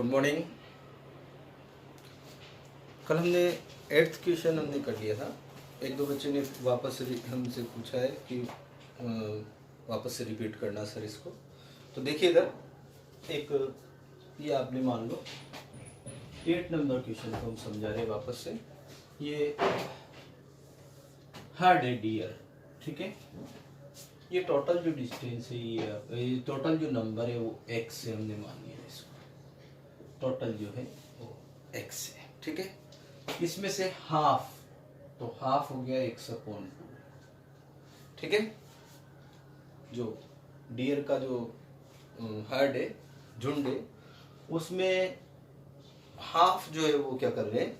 Good morning. कल हमने 8th question हमने कर लिया था। एक दो बच्चे ने वापस से हमसे पूछा है कि वापस से रिपीट करना सर इसको। तो देखिए इधर एक ये आपने मान लो 8 नंबर क्वेश्चन को हम समझा रहे हैं वापस से। ये हार्ड है डियर, ठीक है। ये टोटल जो डिस्टेंस है ये टोटल जो नंबर है वो x से हमने मान लिया इसको। टोटल जो है वो x है, ठीक है। इसमें से हाफ, तो हाफ हो गया x/2, ठीक है। जो डियर का जो हर्ड है, झुंड है, उसमें हाफ जो है वो क्या कर रहे हैं,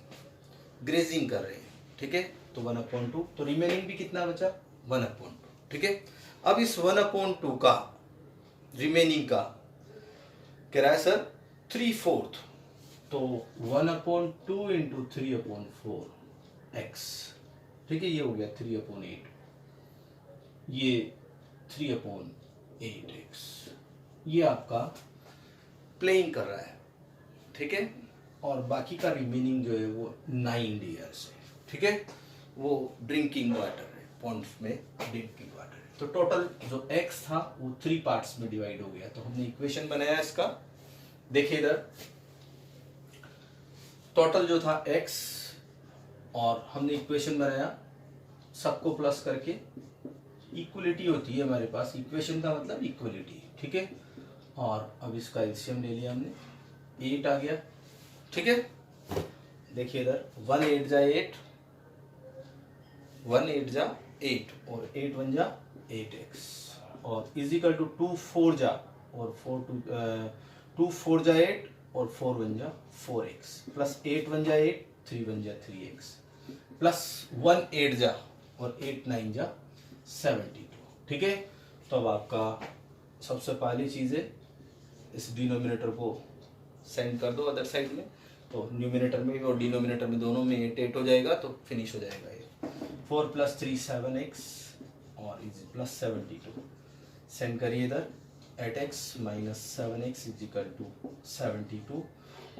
ग्रेजिंग कर रहे हैं, ठीक है। तो 1/2, तो रिमेनिंग भी कितना बचा 1/2, ठीक है। अब इस 1/2 का रिमेनिंग का कह रहा है सर 3/4, तो 1/2 इंटू 3/4 x, ठीक है। ये हो गया 3/8, ये 3/8 x। ये आपका प्लेइंग कर रहा है, ठीक है। और बाकी का रिमेनिंग जो है वो 9 डियर्स है, ठीक है। वो ड्रिंकिंग वाटर है, पॉन्ड में ड्रिंकिंग वाटर है। तो टोटल जो x था वो 3 पार्ट्स में डिवाइड हो गया। तो हमने इक्वेशन बनाया इसका, देखिए इधर टोटल जो था x, और हमने इक्वेशन बनाया सबको प्लस करके। इक्वलिटी होती है हमारे पास, इक्वेशन का मतलब इक्वलिटी, ठीक है। और अब इसका एलसीएम ले लिया हमने, 8 आ गया, ठीक है। देखिए इधर 1 8 जा 8, 1 8 जा 8 और 8 1 जा 8x, और इजिकल टू 2 4 जा, और 2 4 जा 8 और 4 1 जा 4x, प्लस 8 1 जा 8, 3 1 जा 3x, प्लस 1 8 जा और 8 9 जा 72, ठीक है। तो अब आपका सबसे पहली चीज़ है, इस डिनोमिनेटर को सेंड कर दो अदर साइड में, तो न्यूमिनेटर में और डिनोमिनेटर में दोनों में 8 8 हो जाएगा, तो फिनिश हो जाएगा ये। 4 + 3 7x और इज प्लस 72, सेंड करिए इधर 8x - 7x = 72,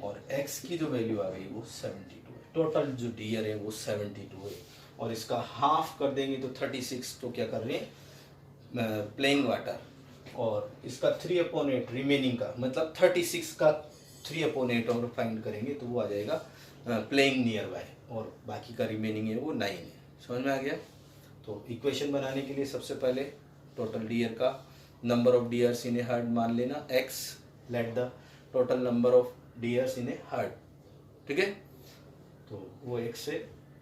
और x की जो वैल्यू आ गई वो 72 है। टोटल जो डियर है वो 72 है, और इसका हाफ कर देंगे तो 36, तो क्या कर रहे हैं, प्लेइंग वाटर। और इसका 3/8 रिमेनिंग का मतलब 36 का 3/8 और फाइंड करेंगे तो वो आ जाएगा प्लेइंग नियर बाय, और बाकी का रिमेनिंग है वो 9 है। समझ में आ गया। तो इक्वेशन बनाने के लिए सबसे पहले टोटल डियर का number of dears in A heard मान लेना x, let the total number of dears in A heard, ठीक है। तो वो x है,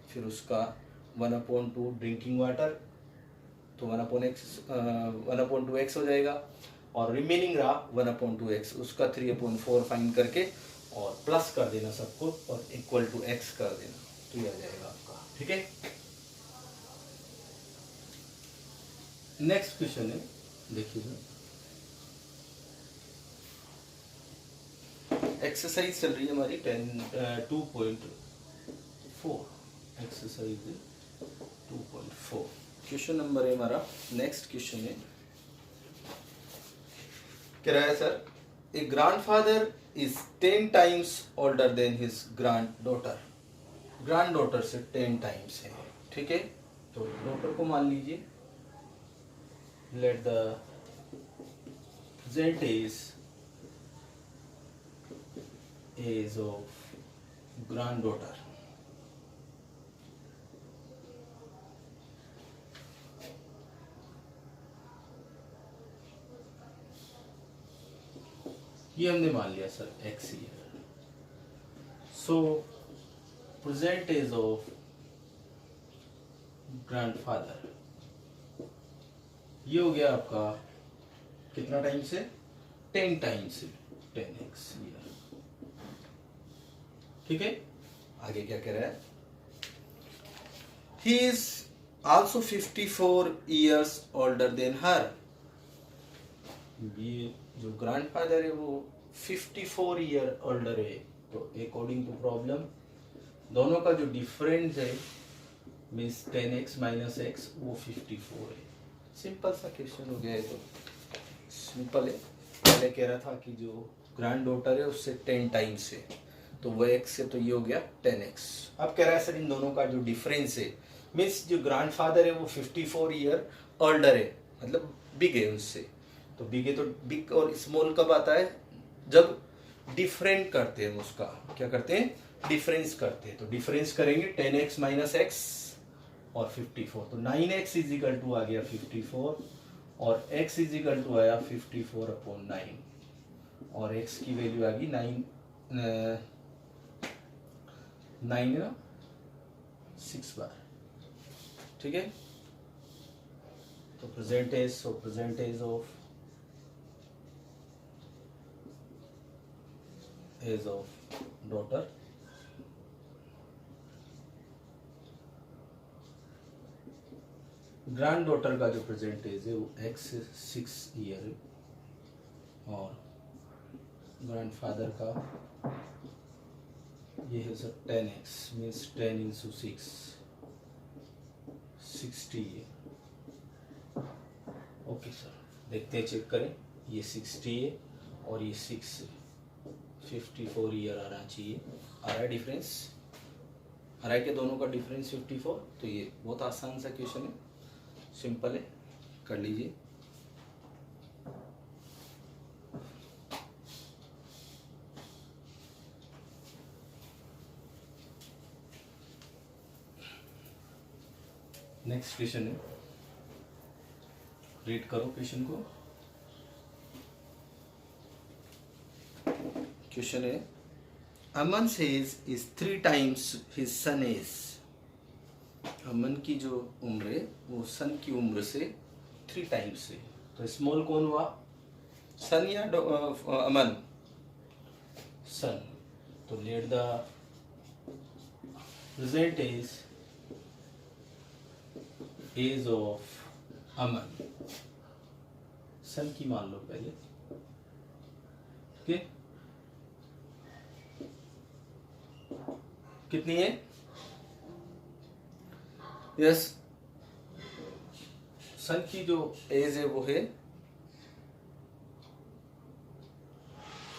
फिर उसका 1/2 ड्रिंकिंग वाटर, तो 1/2x हो जाएगा, और रिमेनिंग रहा 1/2x, उसका 3/4 फाइंड करके और प्लस कर देना सबको, और इक्वल टू x कर देना, तो ये आ जाएगा आपका, ठीक है। नेक्स्ट क्वेश्चन है, देखिए एक्सरसाइज चल रही है हमारी 2.4, एक्सरसाइज 2.4, क्वेश्चन नंबर है हमारा। नेक्स्ट क्वेश्चन है, कह रहा है sir A grandfather is 10 times older than his granddaughter. Granddaughter से 10 टाइम्स है, ठीक है। तो डॉटर को मान लीजिए, let the present age of granddaughter. ये हमने मान लिया sir x year. So present age of grandfather, ये हो गया आपका कितना टाइम से, 10 टाइम से 10x ईयर, ठीक है। आगे क्या कह रहा है, he is also 54 years older than her. ये जो ग्रैंडफादर है वो 54 ईयर ओल्डर है, तो अकॉर्डिंग टू प्रॉब्लम दोनों का जो डिफरेंस है मीन्स 10x - x वो 54 है। सिंपल सा क्वेश्चन हो गया है, तो सिंपल है। पहले कह रहा था कि जो ग्रैंड डॉटर है उससे 10 टाइम्स है, तो वो x से तो ये हो गया 10x। अब कह रहा है सर इन दोनों का जो डिफरेंस है, मीन्स जो ग्रैंडफादर है वो 54 ईयर ओल्डर है, मतलब बिग है उससे। तो बिग है तो बिग और स्मॉल कब आता है, जब डिफरेंट करते हैं उसका, क्या करते हैं, डिफरेंस करते हैं। तो डिफरेंस करेंगे 10x माइनस x और 54, तो 9x इज इक्वल टू आ गया 54 और x इज इक्वल टू आया 54/9 और x की वैल्यू आ गई 6 बार। ठीक है, तो present age of age of daughter grand daughter का जो प्रेजेंटेज है वो x 6 ईयर है और ग्रैंडफादर का ये है सर 10x मीन्स 10 इंटू 6 60 है। ओके सर, देखते हैं, चेक करें, ये 60 है और ये 6 है, 54 ईयर आना चाहिए। आ रहा है डिफरेंस, आ रहा है कि दोनों का डिफरेंस 54। तो ये बहुत आसान सा क्वेश्चन है, सिंपल है, कर लीजिए। नेक्स्ट क्वेश्चन है, रीड करो क्वेश्चन को। क्वेश्चन है, Aman age is 3 times his son age. Aman की जो उम्र है वो सन की उम्र से 3 टाइम्स है। तो स्मॉल कौन हुआ, सन या अमन, सन। तो let the present age of Aman, son की मान लो पहले, ठीक है, कितनी है, यस, सन की जो एज है वो है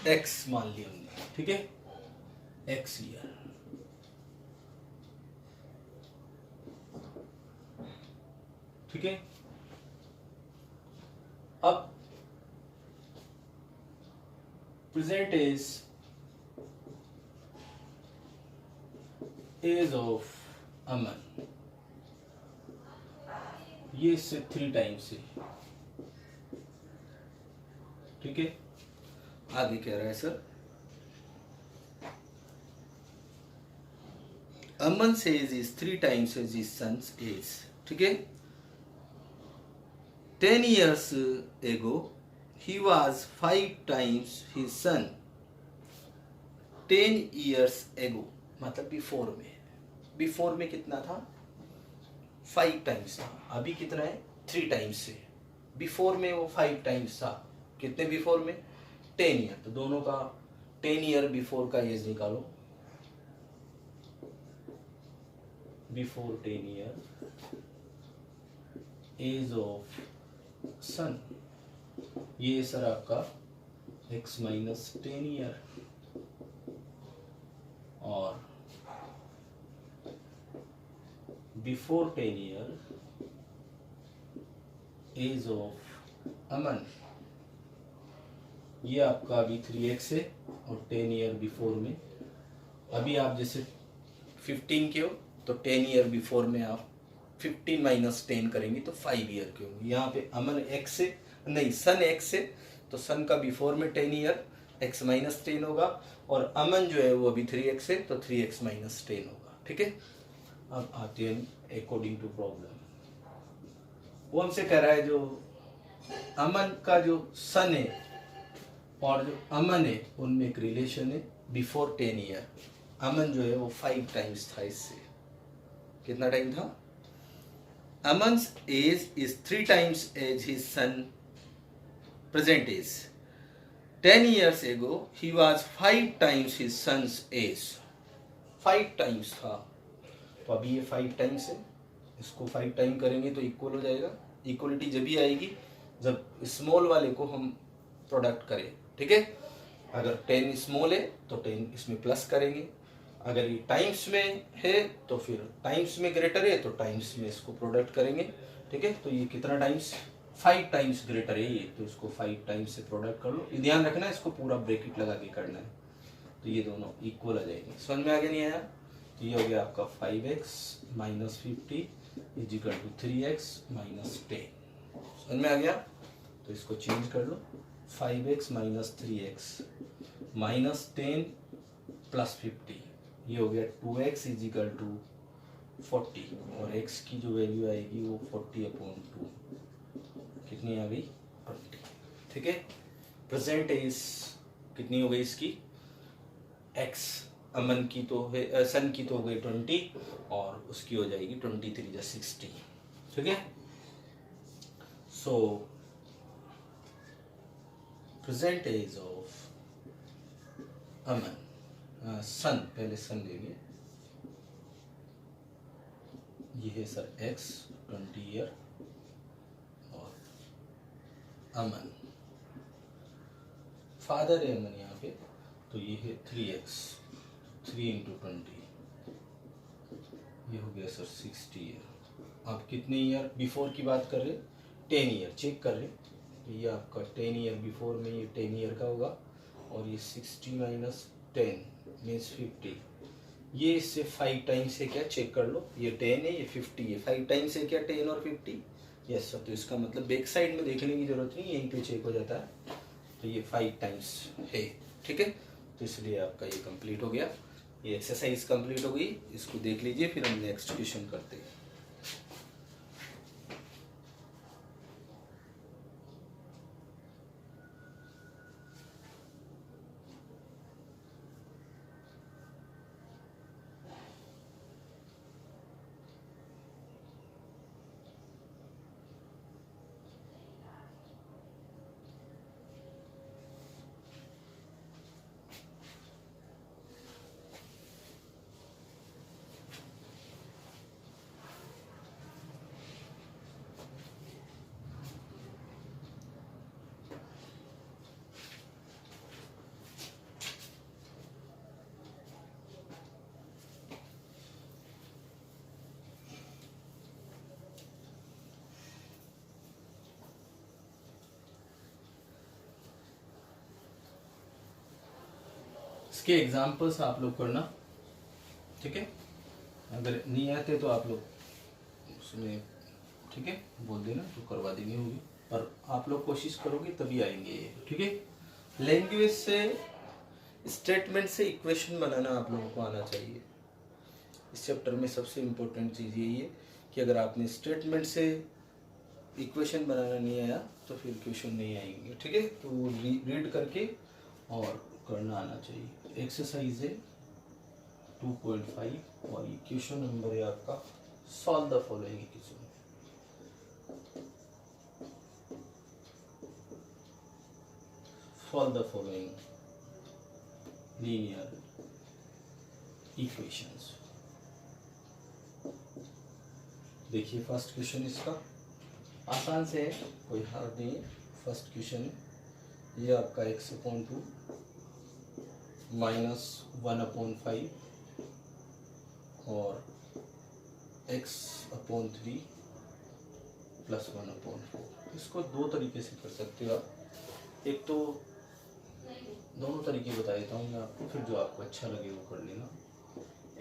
x मान लिया हमने, ठीक है, x ईयर। ठीक है, अब प्रेजेंट एज ऑफ अमन, ये इससे 3 टाइम्स है। ठीक है, आगे कह रहा है sir, Aman age is 3 times age his son's age. ठीक है, 10 years ago he was 5 times his son। 10 years ago मतलब बिफोर में कितना था, 5 टाइम्स था, अभी कितना है, 3 टाइम्स से। बिफोर में वो 5 टाइम्स था, कितने बिफोर में, 10 ईयर। तो दोनों का 10 ईयर बिफोर का एज निकालो, बिफोर 10 ईयर एज ऑफ सन, ये सर आपका x माइनस 10 ईयर और बिफोर 10 ईयर एज ऑफ अमन, ये आपका अभी 3x है और 10 ईयर बिफोर में, अभी आप जैसे 15 के हो तो 10 ईयर बिफोर में आप 15 माइनस 10 करेंगे तो 5 ईयर के होंगे। यहाँ पे अमन x से नहीं, सन x से, तो सन का बिफोर में 10 ईयर, x माइनस 10 होगा, और अमन जो है वो अभी 3x है तो 3x माइनस 10 होगा। ठीक है, अब आते हैं अकॉर्डिंग टू प्रॉब्लम। वो हमसे कह रहा है जो अमन का जो सन है और जो अमन है उनमें एक रिलेशन है, बिफोर 10 ईयर अमन जो है वो 5 टाइम्स था इससे। कितना टाइम था, Aman's age is 3 times as his son present age। 10 years ago he was 5 times his son's age। 5 times था, तो अभी ये 5 टाइम्स है, इसको 5 टाइम करेंगे तो इक्वल हो जाएगा। इक्वलिटी जब ही आएगी जब स्मॉल वाले को हम प्रोडक्ट करें। ठीक है, अगर 10 स्मॉल है तो 10 इसमें प्लस करेंगे, अगर ये टाइम्स में है तो फिर टाइम्स में ग्रेटर है तो टाइम्स में इसको प्रोडक्ट करेंगे। ठीक है, तो ये कितना टाइम्स, 5 टाइम्स ग्रेटर है ये, तो इसको 5 टाइम्स से प्रोडक्ट कर लो। ये ध्यान रखना है, इसको पूरा ब्रैकेट लगा के करना है, तो ये दोनों इक्वल आ जाएंगे। समझ में आगे नहीं आया? तो ये हो गया आपका 5x minus 50 is equal to 3x minus 10। समझ में आ गया? तो इसको चेंज कर लो, 5x minus 3x minus 10 plus 50, ये हो गया 2x इज इक्वल टू 40, और x की जो वैल्यू आएगी वो 40/2, कितनी आ गई 20। ठीक है, प्रेजेंट एज कितनी हो गई इसकी, x अमन की तो है, सन की तो हो गई 20, और उसकी हो जाएगी 23 या 60। ठीक है, सो प्रेजेंट एज ऑफ अमन, सन, पहले सन लेंगे, ये है सर x 20 ईयर, और अमन फादर है अमन यहाँ पे, तो ये है 3x, 3 × 20, ये हो गया सर 60 ईयर। आप कितने ईयर बिफोर की बात कर रहे, 10 ईयर चेक कर रहे, तो ये आपका 10 ईयर बिफोर में ये 10 ईयर का होगा, और ये 60 माइनस 10 मीन्स 50, ये इससे 5 टाइम्स है क्या, चेक कर लो, ये 10 है ये 50 है, 5 टाइम्स है क्या 10 और 50, यस सर। तो इसका मतलब बैक साइड में देखने की जरूरत नहीं, यहीं पे चेक हो जाता है, तो ये 5 टाइम्स है। ठीक है, तो इसलिए आपका ये कंप्लीट हो गया, ये एक्सरसाइज कंप्लीट हो गई, इसको देख लीजिए, फिर हम नेक्स्ट क्वेश्चन करते हैं। इसके एग्जाम्पल्स आप लोग करना, ठीक है, अगर नहीं आते तो आप लोग उसमें, ठीक है, बोल देना तो करवा देनी होगी, पर आप लोग कोशिश करोगे तभी आएंगे ये। ठीक है, लैंग्वेज से, स्टेटमेंट से इक्वेशन बनाना आप लोगों को आना चाहिए। इस चैप्टर में सबसे इम्पोर्टेंट चीज़ यही है कि अगर आपने स्टेटमेंट से इक्वेशन बनाना नहीं आया तो फिर क्वेश्चन नहीं आएंगे। ठीक है, तो रीड करके और करना आना चाहिए। एक्सरसाइज है 2.5 और ये क्वेश्चन नंबर है आपका, solve the following equation. Solve the following linear equations. देखिए फर्स्ट क्वेश्चन इसका आसान से है, कोई हार्ड नहीं है। फर्स्ट क्वेश्चन है, ये आपका x/2 माइनस 1/5 और x/3 प्लस 1/4। इसको दो तरीके से कर सकते हो आप। एक तो दोनों तरीके बता देता हूँ मैं आपको, फिर जो आपको अच्छा लगे वो कर लेना।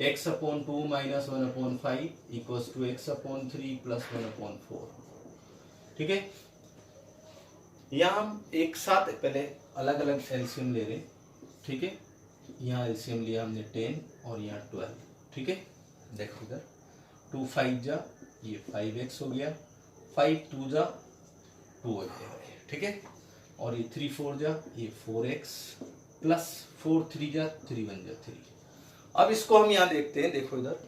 x/2 minus 1/5 equals to x/3 plus 1/4। ठीक है, यहाँ हम एक साथ पहले अलग अलग एलसीएम ले रहे हैं। ठीक है, यहाँ एलसीएम लिया हमने 10 और यहाँ 12। ठीक है, देखो इधर 2 5 जा, ये 5x हो गया, 5 2 जा 2 हो जाएगा। ठीक है, और ये 3 4 जा, ये 4x प्लस 4 3 जा 3 1 जा 3। अब इसको हम यहाँ देखते हैं, देखो इधर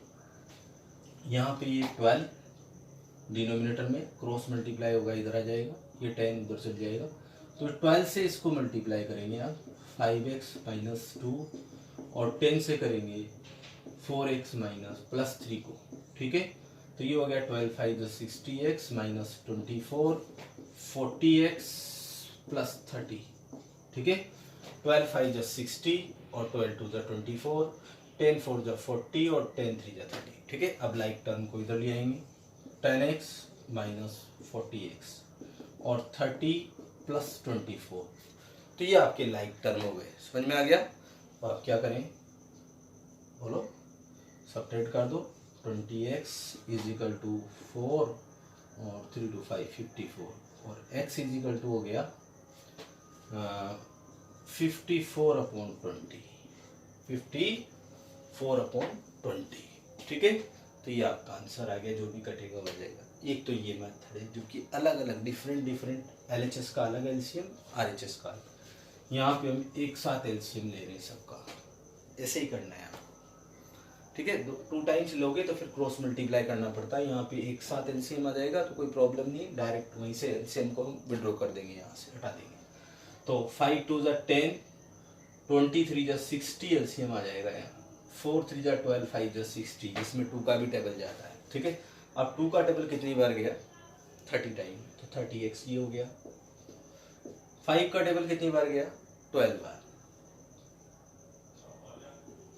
यहाँ पे ये 12 डिनोमिनेटर में क्रॉस मल्टीप्लाई होगा, इधर आ जाएगा, ये 10 उधर चल जाएगा, तो 12 से इसको मल्टीप्लाई करेंगे आप 5x माइनस 2 और 10 से करेंगे 4x माइनस प्लस 3 को। ठीक है, तो ये हो गया 12 5 60x माइनस 24 40x प्लस 30। ठीक है, 12 5 जा 60 और 12 2 जा 24, 10 4 जा 40 और 10 3 जा 30। ठीक है, अब लाइक टर्म को इधर ले आएंगे, 10x माइनस 40x और 30 प्लस 24। तो ये आपके लाइक टर्म हो गए, समझ में आ गया। और आप क्या करें, बोलो, सब्ट्रैक्ट कर दो। 20x इज इक्वल टू 4 और 3 2 5 54 और x इज इक्वल टू हो गया 54 अपॉन 20, 54 अपॉन 20। ठीक है, तो ये आपका आंसर आ गया, जो भी कटेगा हो जाएगा। एक तो ये मेथड है जो कि अलग अलग डिफरेंट LHS का अलग LCM, RHS का अलग। यहाँ पे हम एक साथ LCM ले रहे हैं सबका, ऐसे ही करना है आपको। ठीक है, 2 टाइम्स लोगे तो फिर क्रॉस मल्टीप्लाई करना पड़ता है। यहाँ पे एक साथ LCM आ जाएगा तो कोई प्रॉब्लम नहीं, डायरेक्ट वहीं से LCM को हम विड्रॉ कर देंगे, यहाँ से हटा देंगे। तो 5 2 जा 10, 23 जा 60 LCM आ जाएगा यहाँ, 4 3 जा 12, 5 जा 60, जिसमें 2 का भी टेबल जाता है। ठीक है, अब 2 का टेबल कितनी बार गया, 30 टाइम, तो 30x ये हो गया। 5 का टेबल कितनी बार गया, 12 बार,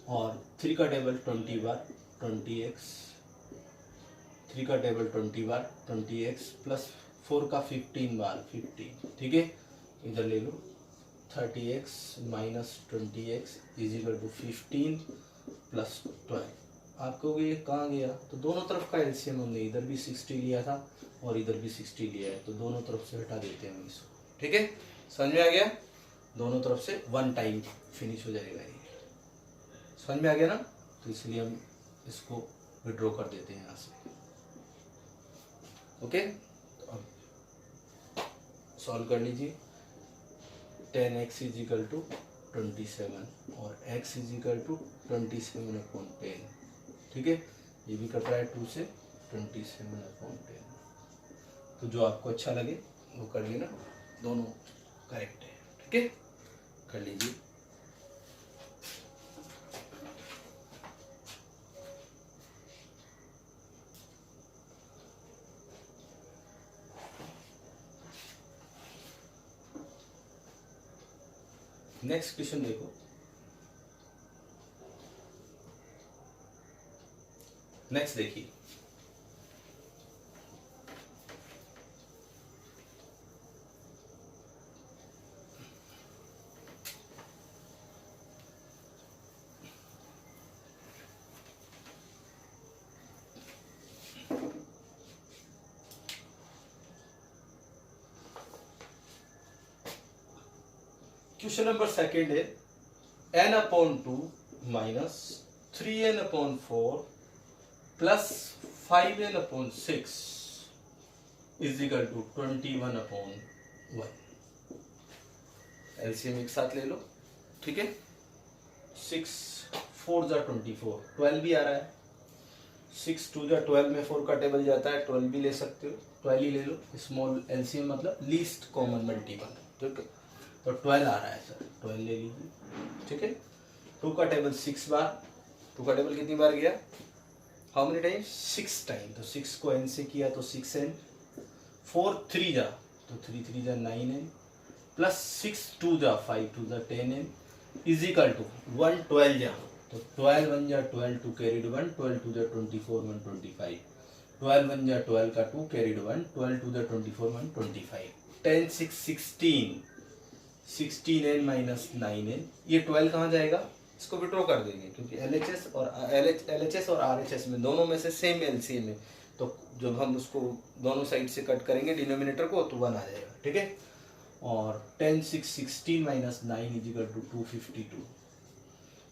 और 3 का टेबल 20 बार, 20x, 3 का टेबल 20 बार 20x प्लस 4 का 15 बार 50। ठीक है, इधर ले लो, 30x minus 20x is equal to 15 plus 12। आपको ये कहाँ गया, तो दोनों तरफ का एलसीएम हमने इधर भी 60 लिया था और इधर भी 60 लिया है, तो दोनों तरफ से हटा देते हैं हम इसको। ठीक है, समझ में आ गया, दोनों तरफ से 1 टाइम फिनिश हो जाएगा ये, समझ में आ गया ना। तो इसलिए हम इसको विड्रॉ कर देते हैं यहाँ से। ओके, तो अब सॉल्व कर लीजिए। 10x इज इक्वल टू 27 और x is equal to 27 upon 10। ठीक है, ये भी कट रहा है 2 से, 27 अपॉन 10। तो जो आपको अच्छा लगे वो कर लेना, दोनों करेक्ट है। ठीक है, कर लीजिए। नेक्स्ट क्वेश्चन देखो, नेक्स्ट देखिए, क्वेश्चन नंबर सेकेंड है n upon 2 minus 3n upon 4 plus 5n upon 6 is equal to 21 upon 1। LCM एक साथ ले लो। ठीक है, 6 4 जा 24, 12 भी आ रहा है, 6 2 जा 12 में 4 का टेबल जाता है, 12 भी ले सकते हो, 12 ही ले लो। स्मॉल एलसीएम मतलब लीस्ट कॉमन मल्टीपल। ठीक है, तो 12 आ रहा है सर, 12 ले लीजिए। ठीक है, 2 का टेबल 6 बार, 2 का टेबल कितनी बार गया, हाउ मेनी टाइम्स, 6 टाइम, तो 6 को n से किया तो 6n, 4 3 जा तो 3 3 जा 9n प्लस 6 2 जा 5 2 जा 10n इज इक्वल टू 1 12 जा, तो 12 1 जा 12 2 कैरीड 1, 12 2 जा 24 1 25, 12 1 जा 12 का 2 कैरीड 1, 12 2 जा 24 1 25, 10 6 16, 16n माइनस 9n, ये 12 कहाँ जाएगा, इसको विड्रॉ कर देंगे क्योंकि LHS और RHS में दोनों में से सेम एलसीएम है, तो जब हम उसको दोनों साइड से कट करेंगे डिनोमिनेटर को तो 1 आ जाएगा। ठीक है, और 10 6 16 माइनस 9 इज इक्वल टू 252,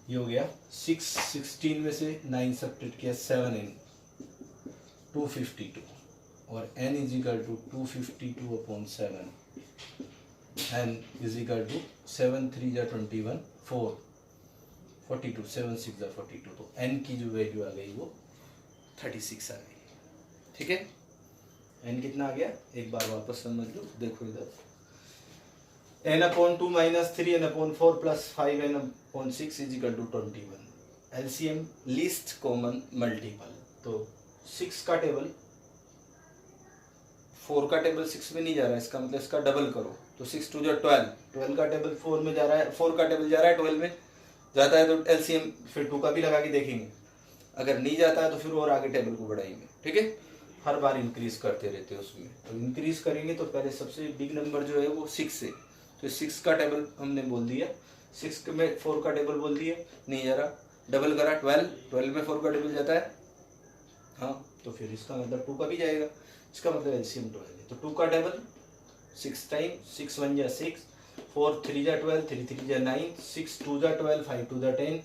ये हो गया। 6 16 में से 9 सब्ट्रैक्ट किया 7n, 252 और n is equal to 252 upon 7, n is equal to 7 3 जा 21 4 42 7 6 जा 42, तो n की जो वैल्यू आ गई वो 36 आ गई। ठीक है, n कितना आ गया, एक बार वापस समझ लो, देखो इधर, n upon 2 minus 3n upon 4 plus 5n upon 6 is equal to 21। LCM least common multiple, तो 6 का टेबल 4 का टेबल 6 में नहीं जा रहा है, इसका मतलब इसका डबल करो, तो 6 2 जा 12, 12 का टेबल 4 में जा रहा है, 4 का टेबल जा रहा है 12 में, जाता है तो एलसीएम फिर 2 का भी लगा के देखेंगे, अगर नहीं जाता है तो फिर और आगे टेबल को बढ़ाएंगे, ठीक है। हर बार इंक्रीज करते रहते हैं उसमें, तो इंक्रीज करेंगे तो पहले सबसे बिग नंबर जो है वो 6 है, तो 6 का टेबल हमने बोल दिया, 6 में 4 का टेबल बोल दिया, नहीं जा रहा, डबल करा 12, 12 में 4 का टेबल जाता है, हाँ, तो फिर इसका मतलब 2 का भी जाएगा, इसका मतलब एलसीएम 12 है, तो 2 का टेबल 6 टाइम, 6 1 जा 6, 4 3 जा 12, 3 3 जा 9, 6 2 जा 12, 5 2 जा 10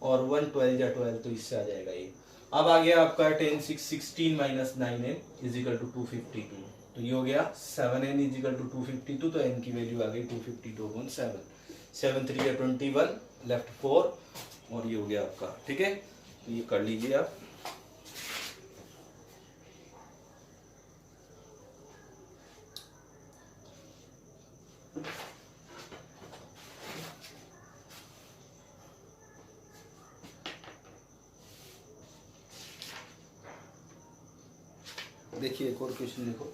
और 1 12 जा 12, तो इससे आ जाएगा ये। अब आ गया आपका 10 6 16 माइनस 9n इजिकल टू 252, तो ये हो गया 7n इजिकल टू 252, तो n की वैल्यू आ गई 252/7, 7 3 या 21, लेफ्ट 4 और ये हो गया आपका, ठीक है, तो ये कर लीजिए आप। देखिए एक और क्वेश्चन देखो,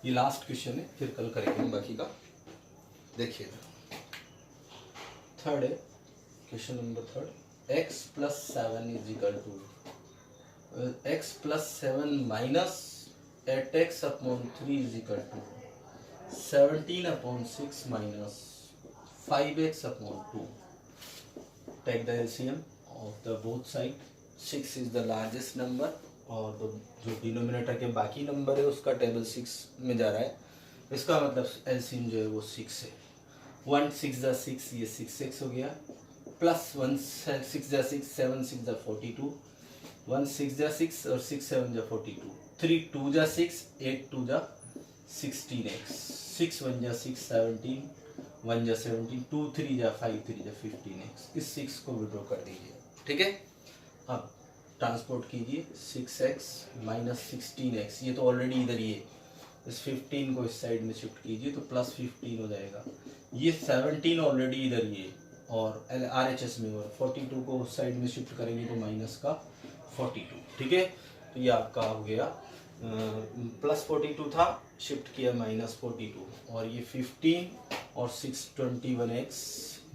ये लास्ट क्वेश्चन है, फिर कल करेंगे बाकी का। देखिए थर्ड है question number third, x plus 7 is equal to x plus 7 minus 8x upon 3 is equal to 17/6 minus 5x upon 2। Take the LCM of the both side, 6 is the largest number और जो denominator के बाकी number है उसका table 6 में जा रहा है, इसका मतलब LCM जो है वो 6 है। 1 6 जा 6, ये 6x हो गया, प्लस 1 6 जा 6, 7 6 जा 42, 1 6 जा 6 और 6 7 जा 42, 3 2 जा 6, 8 2 जा 16x, 6 1 जा 6 17, 1 जा 17, 2 3 जा 5 3 जा 15x, इस 6 को विड्रॉ कर दीजिए, ठीक है। अब ट्रांसपोर्ट कीजिए 6x माइनस 16x, ये तो ऑलरेडी इधर ही है, इस 15 को इस साइड में शिफ्ट कीजिए तो प्लस 15 हो जाएगा, ये 17 ऑलरेडी इधर ही है और RHS में, और 42 को उस साइड में शिफ्ट करेंगे तो माइनस का 42, ठीक है। तो ये आपका हो गया प्लस 42 था, शिफ्ट किया माइनस 42, और ये 15 और 6 21x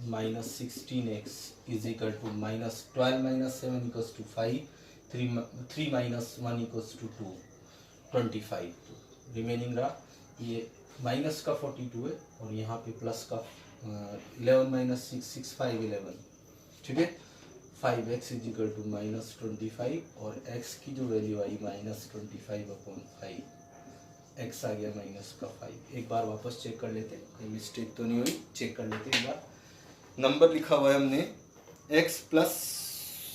minus 16x is equal to minus 12 minus 7 equals to 5, 3 minus 1 equals to 2 25, remaining रहा ये माइनस का 42 है और यहाँ पे प्लस का 11 माइनस 6 6 5 11, ठीक है। 5x is equal to minus 25 और x की जो वैल्यू आई माइनस 25/5, x आ गया माइनस का 5। एक बार वापस चेक कर लेते, कहीं मिस्टेक तो नहीं हुई, चेक कर लेते एक बार। नंबर लिखा हुआ है हमने x plus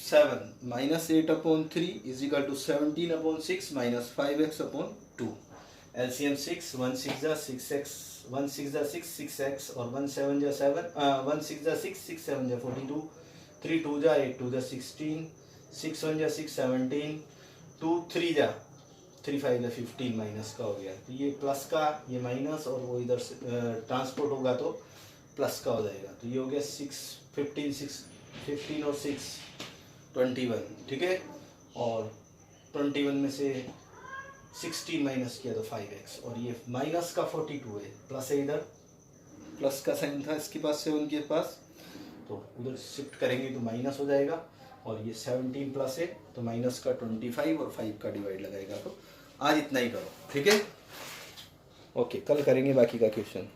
7 minus 8/3 is equal to 17/6 minus 5x/2। LCM 6, 1 6 जा 6x, 1 6 जा 6 6x और 1 7 जा 7, 1 6 जा 6 6 7 जा 42, 3 2 जा 8 2 जा 16, 6 1 जा 6 17, 2 3 जा 3 5 जा 15 माइनस का हो गया, तो ये प्लस का ये माइनस और वो इधर से ट्रांसपोर्ट होगा तो प्लस का हो जाएगा, तो ये हो गया 6 15 और 6 21, ठीक है। और 21 में से 16 माइनस किया तो 5x, और ये माइनस का 42 है, प्लस है इधर, प्लस का साइन था इसके पास 7 के पास, तो उधर शिफ्ट करेंगे तो माइनस हो जाएगा, और ये 17 प्लस है तो माइनस का 25 और 5 का डिवाइड लगाएगा, तो आज इतना ही करो, ठीक है। ओके, कल करेंगे बाकी का क्वेश्चन।